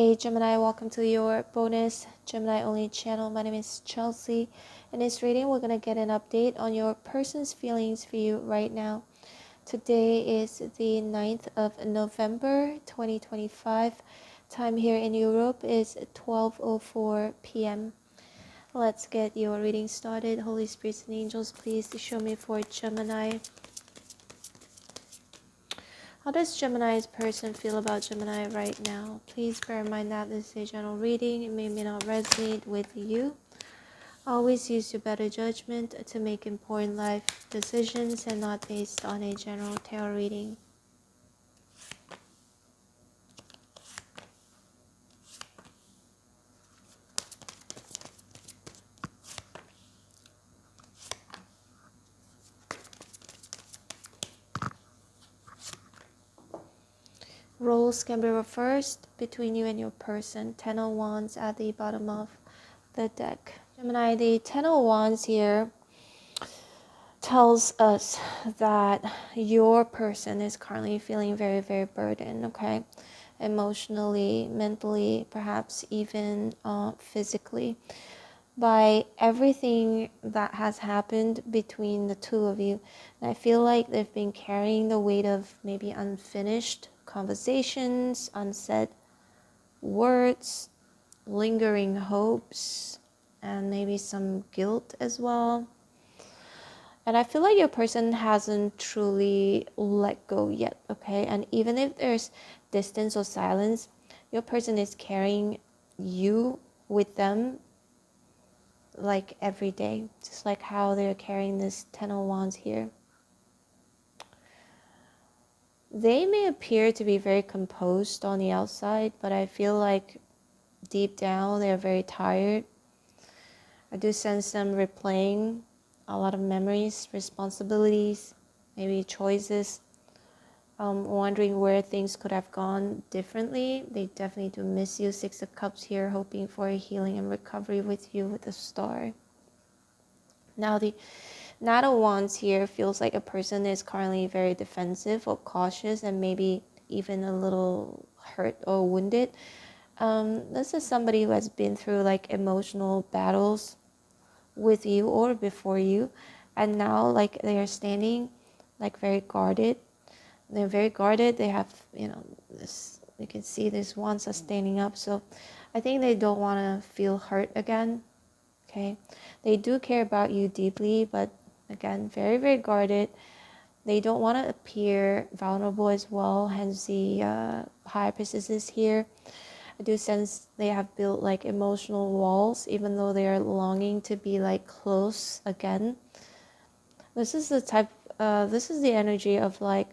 Hey Gemini, welcome to your bonus Gemini only channel. My name is Chelsea. In this reading, we're going to get an update on your person's feelings for you right now. Today is the 9th of November 2025. Time here in Europe is 12:04 p.m. Let's get your reading started. Holy Spirits and Angels, please show me for Gemini. How does Gemini's person feel about Gemini right now? Please bear in mind that this is a general reading. It may not resonate with you. Always use your better judgment to make important life decisions and not based on a general tarot reading. Roles can be reversed between you and your person. Ten of Wands at the bottom of the deck. Gemini, the Ten of Wands here tells us that your person is currently feeling very, very burdened, okay? Emotionally, mentally, perhaps even physically, by everything that has happened between the two of you. And I feel like they've been carrying the weight of maybe unfinished conversations, unsaid words, lingering hopes, and maybe some guilt as well. And I feel like your person hasn't truly let go yet, okay? And even if there's distance or silence, your person is carrying you with them like every day, just like how they're carrying this Ten of Wands here. They may appear to be very composed on the outside, but I feel like deep down they're very tired. I do sense them replaying a lot of memories, responsibilities, maybe choices, wondering where things could have gone differently. They definitely do miss you. Six of Cups here, hoping for a healing and recovery with you with the Star. Now the Knight of Wands here feels like a person is currently very defensive or cautious and maybe even a little hurt or wounded. This is somebody who has been through like emotional battles with you or before you, and now like they are standing like very guarded. They're very guarded. They have, this, you can see these wands are standing up, so I think they don't want to feel hurt again. Okay, they do care about you deeply, but again, very, very guarded. They don't want to appear vulnerable as well, hence the High Priestess here. I do sense they have built like emotional walls, even though they are longing to be like close again. This is the type, this is the energy of like,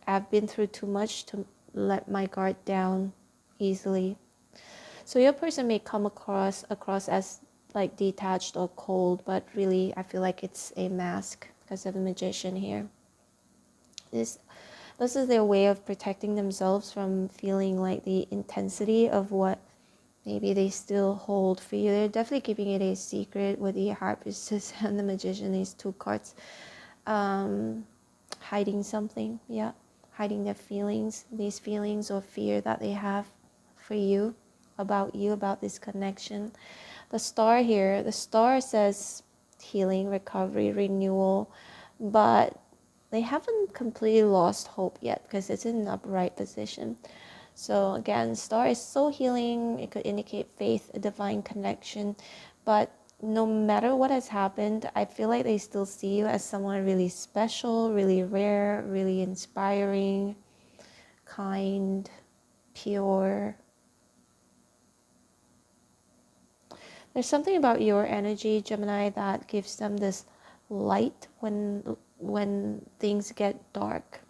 I've been through too much to let my guard down easily. So your person may come across as like detached or cold, but really I feel like it's a mask because of the Magician here. This is their way of protecting themselves from feeling like the intensity of what maybe they still hold for you. They're definitely keeping it a secret with the High Priestess and the Magician, these two cards. Hiding something, yeah. Hiding their feelings, these feelings or fear that they have for you, about this connection. The Star here, the Star says healing, recovery, renewal, but they haven't completely lost hope yet because it's in an upright position. So again, Star is so healing. It could indicate faith, a divine connection, but no matter what has happened, I feel like they still see you as someone really special, really rare, really inspiring, kind, pure. There's something about your energy, Gemini, that gives them this light when things get dark.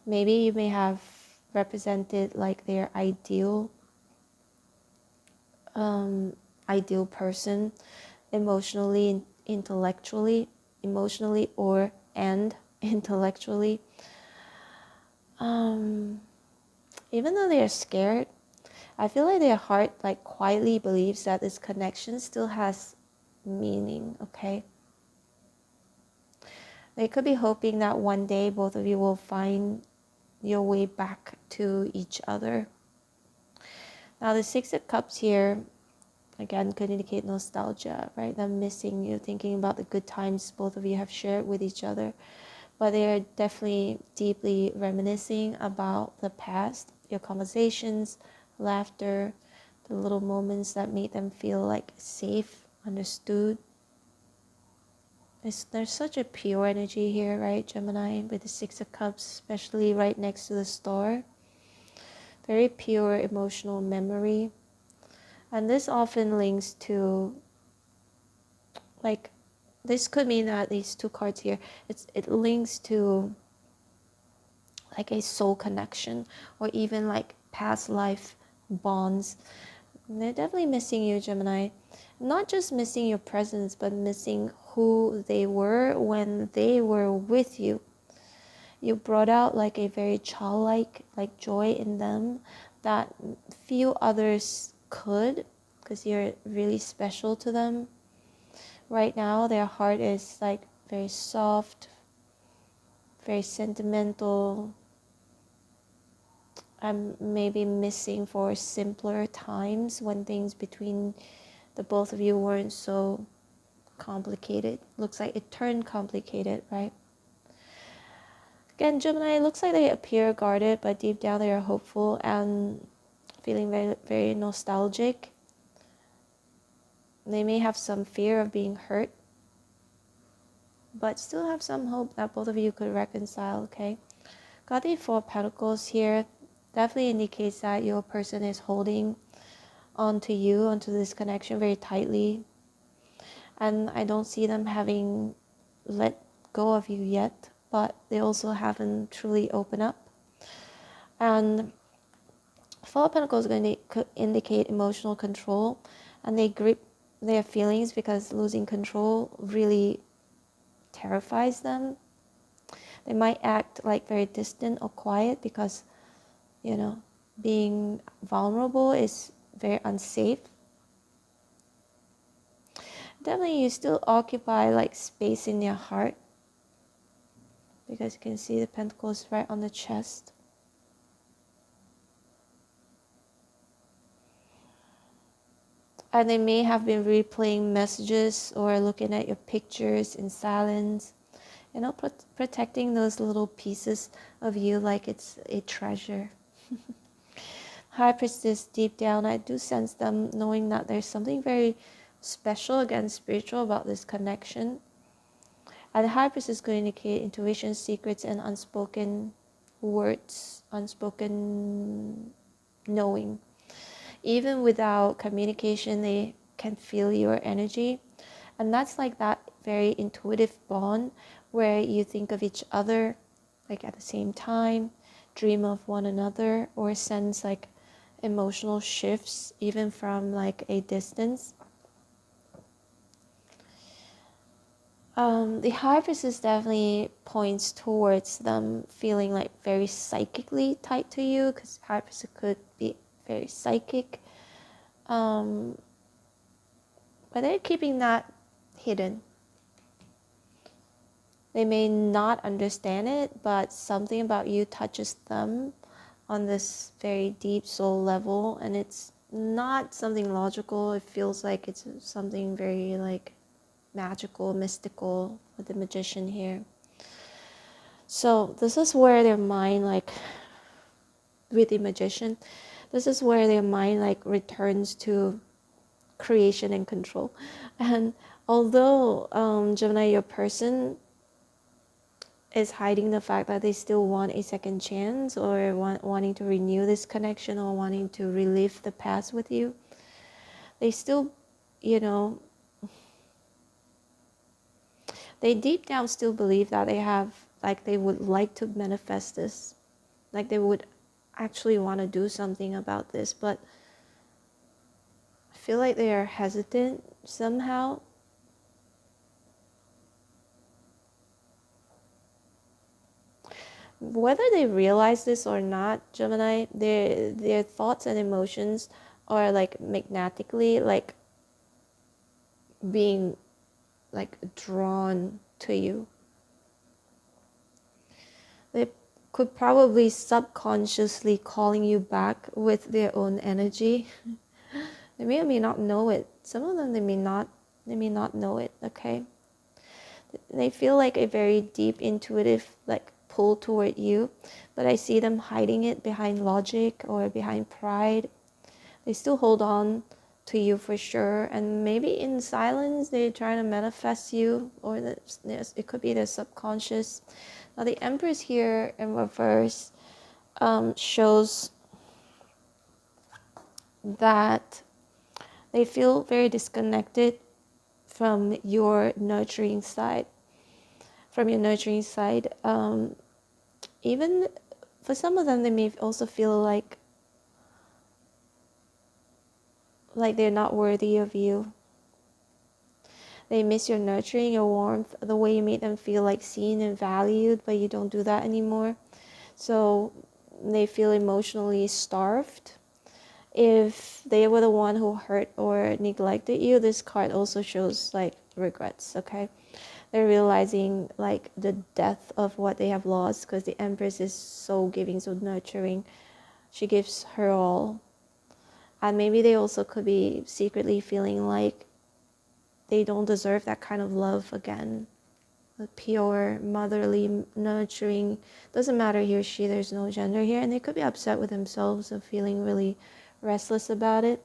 Maybe you may have represented like their ideal person, emotionally, intellectually, and intellectually. Even though they are scared, I feel like their heart like quietly believes that this connection still has meaning, okay? They could be hoping that one day both of you will find your way back to each other. Now the Six of Cups here, again, could indicate nostalgia, right? Them missing you, thinking about the good times both of you have shared with each other. But they are definitely deeply reminiscing about the past, your conversations, laughter, the little moments that made them feel like safe, understood. There's such a pure energy here, right, Gemini, with the Six of Cups, especially right next to the star. Very pure emotional memory. And this often links to, like, this could mean that these two cards here, it links to like a soul connection, or even like past life bonds. And they're definitely missing you, Gemini. Not just missing your presence, but missing who they were when they were with you. You brought out like a very childlike like joy in them that few others could, because you're really special to them. Right now their heart is like very soft, very sentimental. I'm maybe missing for simpler times when things between the both of you weren't so complicated. Looks like it turned complicated, right? Again, Gemini, it looks like they appear guarded, but deep down they are hopeful and feeling very, very nostalgic. They may have some fear of being hurt, but still have some hope that both of you could reconcile, okay? Got the Four of Pentacles here. Definitely indicates that your person is holding onto you, onto this connection very tightly. And I don't see them having let go of you yet, but they also haven't truly opened up. And Four of Pentacles is going to indicate emotional control, and they grip their feelings because losing control really terrifies them. They might act like very distant or quiet because, you know, being vulnerable is very unsafe. Definitely you still occupy like space in your heart, because you can see the pentacles right on the chest. And they may have been replaying messages or looking at your pictures in silence, you know, protecting those little pieces of you like it's a treasure. High Priestess, deep down, I do sense them knowing that there's something very special, again, spiritual about this connection. And the High Priestess could indicate intuition, secrets, and unspoken words, unspoken knowing. Even without communication, they can feel your energy. And that's like that very intuitive bond where you think of each other like at the same time, dream of one another, or sense like emotional shifts even from like a distance. The High Priestess definitely points towards them feeling like very psychically tied to you, because High Priestess could be very psychic. But they're keeping that hidden. They may not understand it, but something about you touches them on this very deep soul level, and it's not something logical. It feels like it's something very like magical, mystical, with the Magician here. So this is where their mind, like with the Magician, this is where their mind like returns to creation and control. And although Gemini, your person is hiding the fact that they still want a second chance, or wanting to renew this connection, or wanting to relive the past with you, they still, you know, they deep down still believe that they have, like, they would like to manifest this, like they would actually want to do something about this, but I feel like they are hesitant somehow. Whether they realize this or not, Gemini, their thoughts and emotions are like magnetically like being like drawn to you. They could probably subconsciously calling you back with their own energy. They may or may not know it. Some of them, they may not know it, okay? They feel like a very deep intuitive like pull toward you, but I see them hiding it behind logic or behind pride. They still hold on to you for sure, and maybe in silence they're trying to manifest you, or it could be their subconscious. Now the Empress here in reverse shows that they feel very disconnected from your nurturing side. Even for some of them, they may also feel like they're not worthy of you. They miss your nurturing, your warmth, the way you made them feel like seen and valued, but you don't do that anymore. So they feel emotionally starved. If they were the one who hurt or neglected you, this card also shows like regrets, okay? They're realizing like the depth of what they have lost, because the Empress is so giving, so nurturing. She gives her all. And maybe they also could be secretly feeling like they don't deserve that kind of love again. The pure, motherly, nurturing, doesn't matter he or she, there's no gender here. And they could be upset with themselves and feeling really restless about it.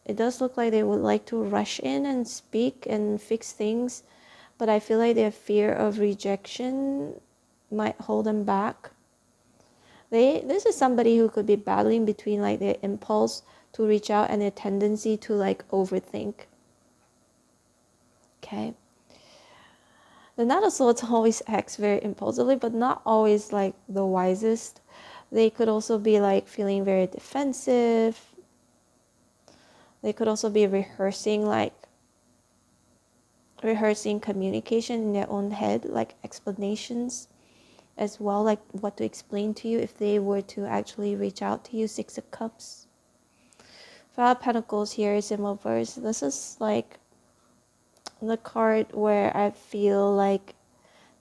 It does look like they would like to rush in and speak and fix things, but I feel like their fear of rejection might hold them back. This is somebody who could be battling between like their impulse to reach out and their tendency to like overthink. Okay. The Knight of Swords always acts very impulsively, but not always like the wisest. They could also be like feeling very defensive. They could also be rehearsing communication in their own head, like explanations as well, like what to explain to you if they were to actually reach out to you. Six of Cups. Five of Pentacles here is in reverse. This is like the card where I feel like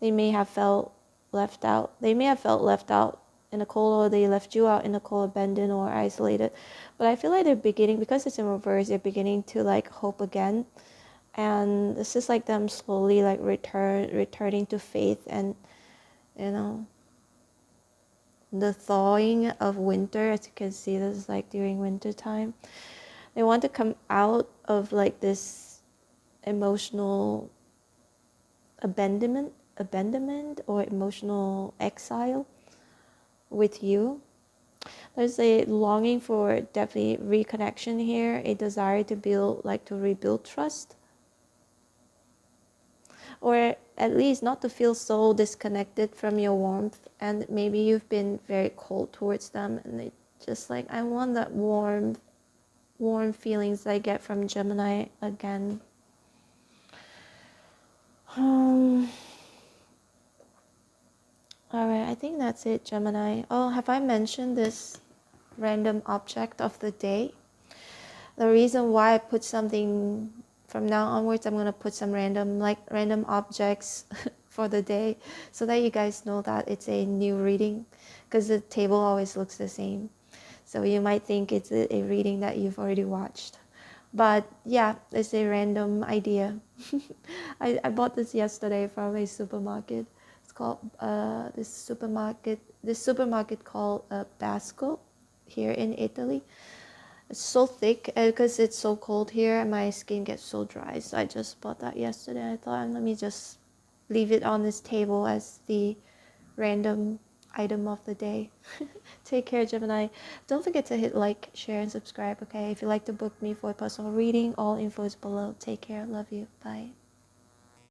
they may have felt left out. They may have felt left out in the cold, or they left you out in the cold, abandoned or isolated. But I feel like they're beginning, because it's in reverse, they're beginning to like hope again. And this is like them slowly like returning to faith, and you know, the thawing of winter. As you can see, this is like during winter time. They want to come out of like this emotional abandonment or emotional exile with you. There's a longing for definitely reconnection here, a desire to rebuild trust, or at least not to feel so disconnected from your warmth. And maybe you've been very cold towards them, and they just like, I want that warm feelings I get from Gemini again. Alright, I think that's it, Gemini. Oh, have I mentioned this random object of the day? The reason why I put something, from now onwards I'm going to put some random objects for the day, so that you guys know that it's a new reading, because the table always looks the same. So you might think it's a reading that you've already watched. But yeah, it's a random idea. I bought this yesterday from a supermarket. It's called this supermarket called Basco here in Italy. It's so thick because it's so cold here and my skin gets so dry. So I just bought that yesterday. I thought, let me just leave it on this table as the random item of the day. Take care, Gemini. Don't forget to hit like, share, and subscribe, okay? If you'd like to book me for a personal reading, all info is below. Take care. Love you. Bye.